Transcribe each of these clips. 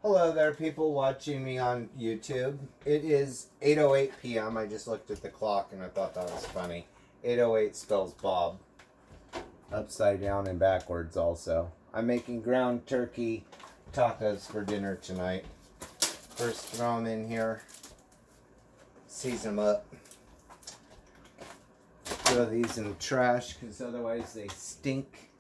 Hello there, people watching me on YouTube. It is 8:08 p.m. I just looked at the clock and I thought that was funny. 8:08 spells Bob. Upside down and backwards also. I'm making ground turkey tacos for dinner tonight. First throw them in here. Season them up. Throw these in the trash because otherwise they stink.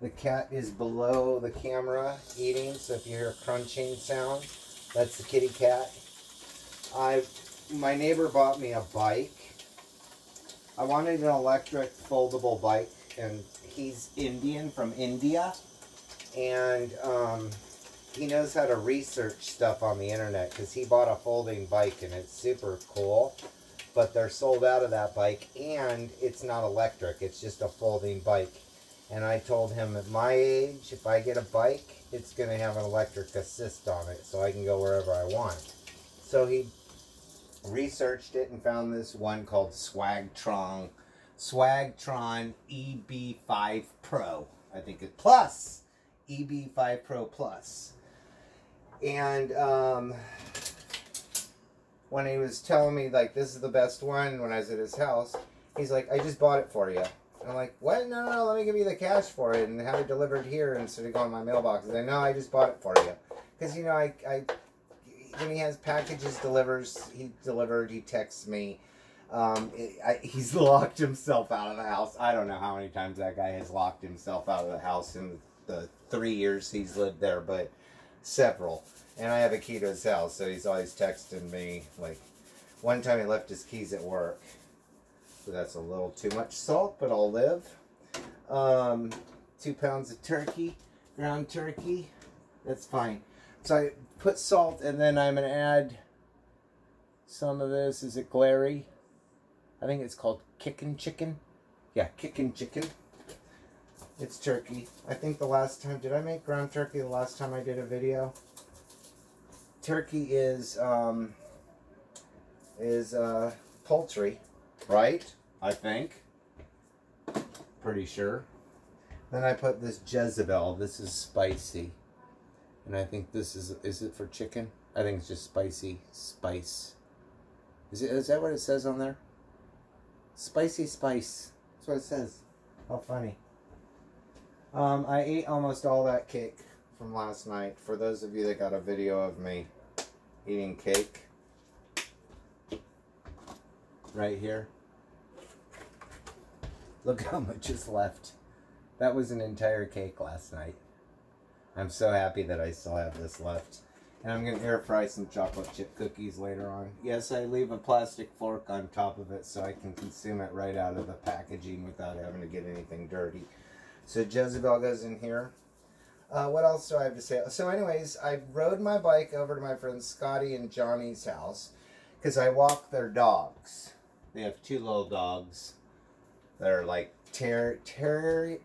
The cat is below the camera eating, so if you hear a crunching sound, that's the kitty cat. My neighbor bought me a bike. I wanted an electric foldable bike, and he's Indian from India, and he knows how to research stuff on the internet because he bought a folding bike and it's super cool, but they're sold out of that bike and it's not electric, it's just a folding bike. And I told him at my age, if I get a bike, it's going to have an electric assist on it so I can go wherever I want. So he researched it and found this one called Swagtron EB5 Pro. I think it's Plus. EB5 Pro Plus. And when he was telling me, like, this is the best one when I was at his house, he's like, I just bought it for you. And I'm like, what? No, let me give you the cash for it and have it delivered here instead of going to my mailbox. He's like, no, I just bought it for you. Because, you know, when he has packages delivered, he texts me. He's locked himself out of the house. I don't know how many times that guy has locked himself out of the house in the 3 years he's lived there, but several. And I have a key to his house, so he's always texting me. Like, one time he left his keys at work. So that's a little too much salt, but I'll live. 2 pounds of turkey, ground turkey. That's fine. So I put salt, and then I'm going to add some of this. Is it glary? I think it's called kickin' chicken. Yeah, kickin' chicken. It's turkey. I think the last time, did I make ground turkey the last time I did a video? Turkey is poultry. Right? I think. Pretty sure. Then I put this Jezebel. This is spicy. And I think this is it for chicken? I think it's just spicy spice. Is that what it says on there? Spicy spice. That's what it says. How funny. I ate almost all that cake from last night. For those of you that got a video of me eating cake. Right here. Look how much is left. That was an entire cake last night. I'm so happy that I still have this left. And I'm going to air fry some chocolate chip cookies later on. Yes, I leave a plastic fork on top of it so I can consume it right out of the packaging without having to get anything dirty. So Jezebel goes in here. What else do I have to say? So anyways, I rode my bike over to my friends Scotty and Johnny's house because I walk their dogs. They have 2 little dogs that are like terriers.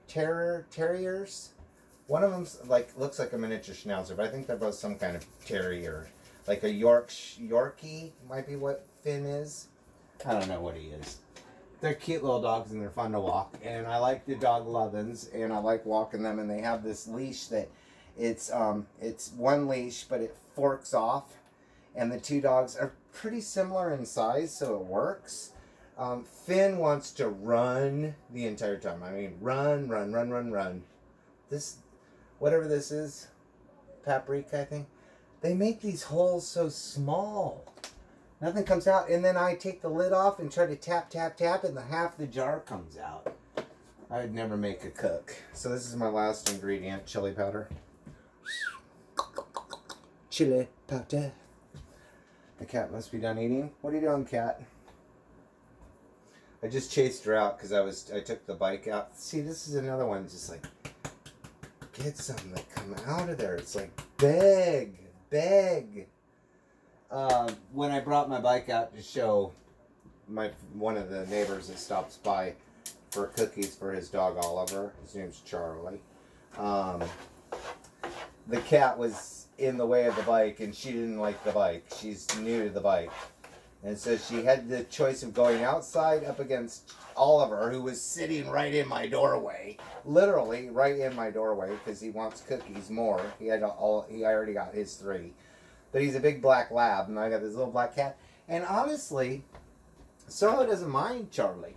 One of them's like looks like a miniature schnauzer, but I think they're both some kind of terrier. Like a Yorkie might be what Finn is. I don't know what he is. They're cute little dogs and they're fun to walk. And I like the dog Lovins and I like walking them. And they have this leash that it's one leash, but it forks off. And the 2 dogs are pretty similar in size, so it works. Finn wants to run the entire time. I mean, run. This, whatever this is, paprika, I think. They make these holes so small. Nothing comes out. And then I take the lid off and try to tap, and half the jar comes out. I would never make a cook. So this is my last ingredient, chili powder. Chili powder. The cat must be done eating. What are you doing, cat? I just chased her out because I took the bike out. See, this is another one. Just like, get something to come out of there. It's like, beg. When I brought my bike out to show one of the neighbors that stops by for cookies for his dog Oliver. His name's Charlie. The cat was in the way of the bike and she didn't like the bike. She's new to the bike. And so she had the choice of going outside up against Oliver, who was sitting right in my doorway, literally right in my doorway, because he wants cookies more. He already got his 3, but he's a big black lab, and I got this little black cat. And honestly, Solo doesn't mind Charlie.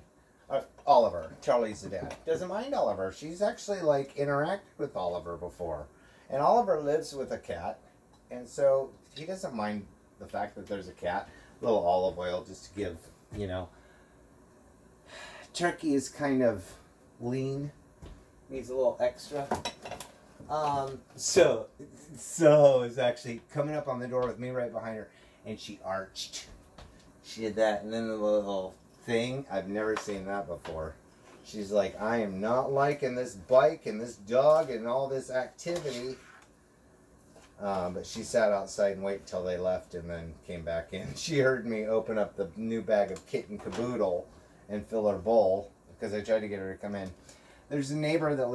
Oliver, Charlie's the dad, doesn't mind Oliver. She's actually like interacted with Oliver before, and Oliver lives with a cat, and so he doesn't mind the fact that there's a cat. A little olive oil just to give, you know. Turkey is kind of lean, needs a little extra. So is actually coming up on the door with me right behind her, and she arched. She did that, and then the little thing, I've never seen that before. She's like, I am not liking this bike and this dog and all this activity. But she sat outside and waited till they left and then came back in. She heard me open up the new bag of kitten caboodle and fill her bowl because I tried to get her to come in. There's a neighbor that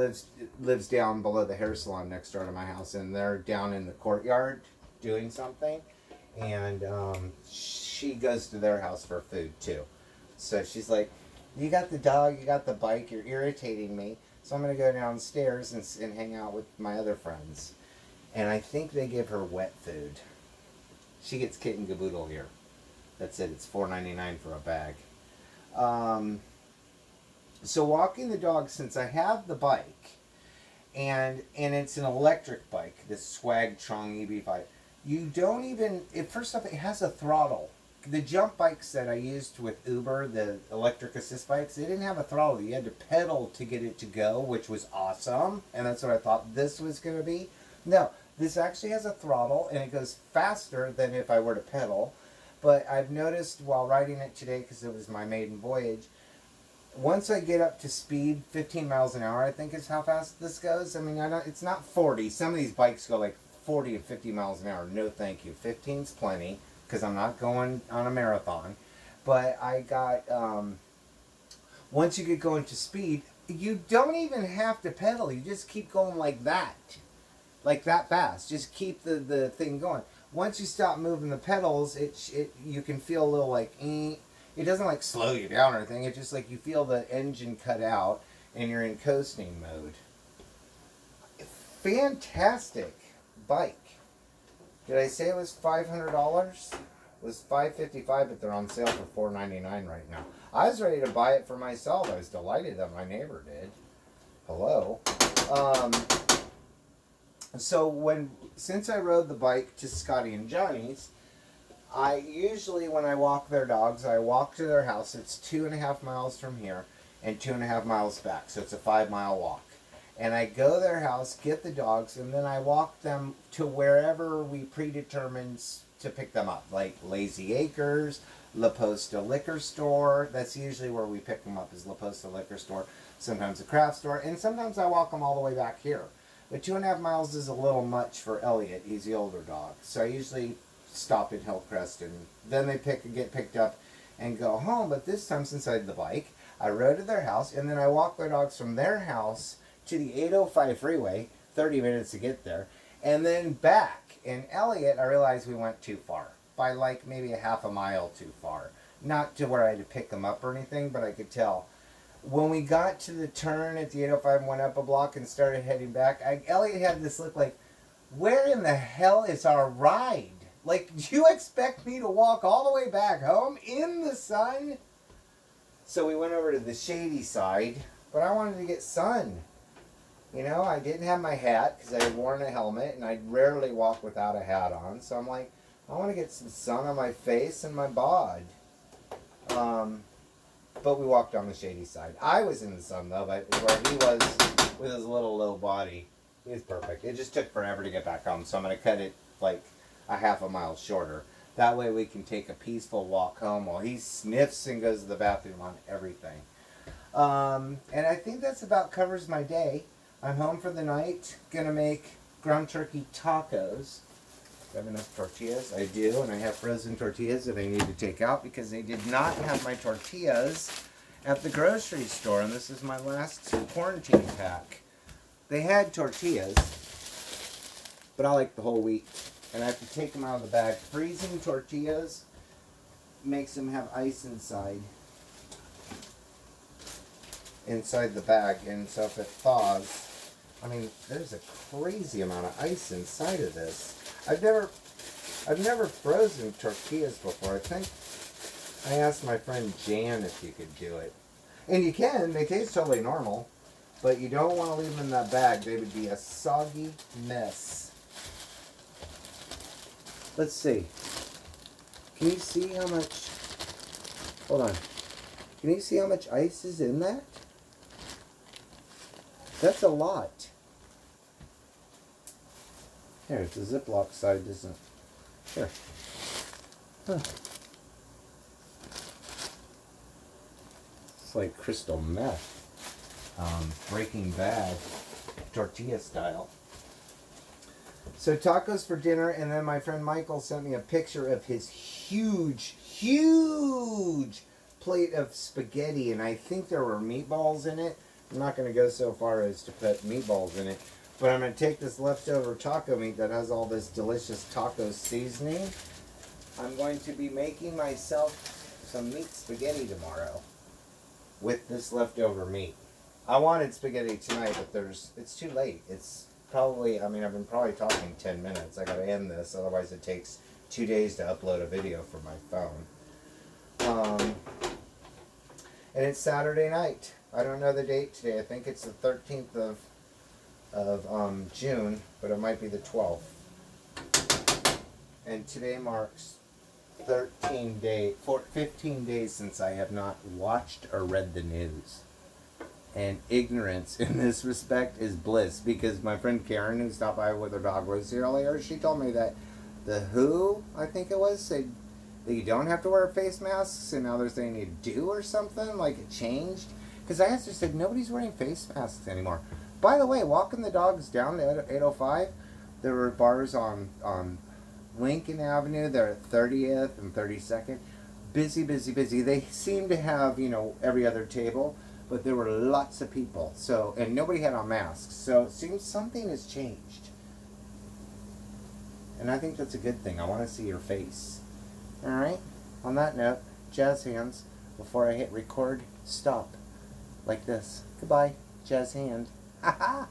lives down below the hair salon next door to my house, and they're down in the courtyard doing something. And she goes to their house for food too. So she's like, you got the dog, you got the bike, you're irritating me. So I'm going to go downstairs and hang out with my other friends. And I think they give her wet food. She gets kitten caboodle here. That's it. It's $4.99 for a bag. So walking the dog, since I have the bike, and it's an electric bike, this Swag Trong EB5, you don't even, first off, it has a throttle. The jump bikes that I used with Uber, the electric assist bikes, they didn't have a throttle. You had to pedal to get it to go, which was awesome. And that's what I thought this was going to be. No, this actually has a throttle, and it goes faster than if I were to pedal. But I've noticed while riding it today, because it was my maiden voyage, once I get up to speed, 15 miles an hour, I think is how fast this goes. I mean, it's not 40. Some of these bikes go like 40 to 50 miles an hour. No, thank you. 15's plenty, because I'm not going on a marathon. But I got, once you get going to speed, you don't even have to pedal. You just keep going like that fast. Just keep the thing going. Once you stop moving the pedals, you can feel a little like, it doesn't like slow you down or anything. It's just like you feel the engine cut out and you're in coasting mode. Fantastic bike. Did I say it was $500? It was $555, but they're on sale for $4.99 right now. I was ready to buy it for myself. I was delighted that my neighbor did. Hello. So since I rode the bike to Scotty and Johnny's, I usually, when I walk their dogs, I walk to their house. It's 2.5 miles from here and 2.5 miles back. So it's a 5-mile walk. And I go to their house, get the dogs, and then I walk them to wherever we predetermined to pick them up, like Lazy Acres, La Posta Liquor Store. That's usually where we pick them up, is La Posta Liquor Store. Sometimes a craft store, and sometimes I walk them all the way back here. But 2.5 miles is a little much for Elliot. He's the older dog. So I usually stop in Hillcrest, and then they get picked up and go home. But this time, since I had the bike, I rode to their house, and then I walked their dogs from their house to the 805 freeway, 30 minutes to get there, and then back. And Elliot, I realized we went too far, by like maybe a half a mile too far. Not to where I had to pick him up or anything, but I could tell. When we got to the turn at the 805 and went up a block and started heading back, Elliot had this look like, where in the hell is our ride? Like, do you expect me to walk all the way back home in the sun? So we went over to the shady side, but I wanted to get sun. You know, I didn't have my hat because I had worn a helmet, and I rarely walk without a hat on. So I'm like, I want to get some sun on my face and my bod. But we walked on the shady side. I was in the sun, though, but where he was with his little low body, he was perfect. It just took forever to get back home, so I'm going to cut it like a half a mile shorter. That way we can take a peaceful walk home while he sniffs and goes to the bathroom on everything. And I think that's about covers my day. I'm home for the night. Gonna make ground turkey tacos. Do I have enough tortillas? I do, and I have frozen tortillas that I need to take out because they did not have my tortillas at the grocery store, and this is my last quarantine pack. They had tortillas, but I like the whole wheat, and I have to take them out of the bag. Freezing tortillas, makes them have ice inside the bag, and so if it thaws, I mean, there's a crazy amount of ice inside of this. I've never frozen tortillas before. I think I asked my friend Jan if you could do it. And you can. They taste totally normal. But you don't want to leave them in that bag. They would be a soggy mess. Let's see. Can you see how much... Hold on. Can you see how much ice is in that? That's a lot. Here, it's a Ziploc side, isn't it? Here. Huh. It's like crystal meth. Breaking Bad tortilla style. So tacos for dinner, and then my friend Michael sent me a picture of his huge plate of spaghetti, and I think there were meatballs in it. I'm not going to go so far as to put meatballs in it, but I'm going to take this leftover taco meat that has all this delicious taco seasoning. I'm going to be making myself some meat spaghetti tomorrow with this leftover meat. I wanted spaghetti tonight, but it's too late. It's probably, I mean, I've been probably talking 10 minutes. I got to end this, otherwise it takes 2 days to upload a video from my phone. And it's Saturday night. I don't know the date today. I think it's the 13th of June, but it might be the 12th. And today marks 15 days since I have not watched or read the news. And ignorance in this respect is bliss, because my friend Karen, who stopped by with her dog Rosie earlier, she told me that the WHO, I think it was, said that you don't have to wear face masks, and now they're saying you do or something, like it changed. Because I asked her, said nobody's wearing face masks anymore. By the way, walking the dogs down to 805, there were bars on Lincoln Avenue, they're at 30th and 32nd. Busy, busy, busy. They seem to have, you know, every other table, but there were lots of people. So, and nobody had on masks. So it seems something has changed. And I think that's a good thing. I want to see your face. Alright? On that note, jazz hands before I hit record, stop. Like this. Goodbye, jazz hand. Ha ha!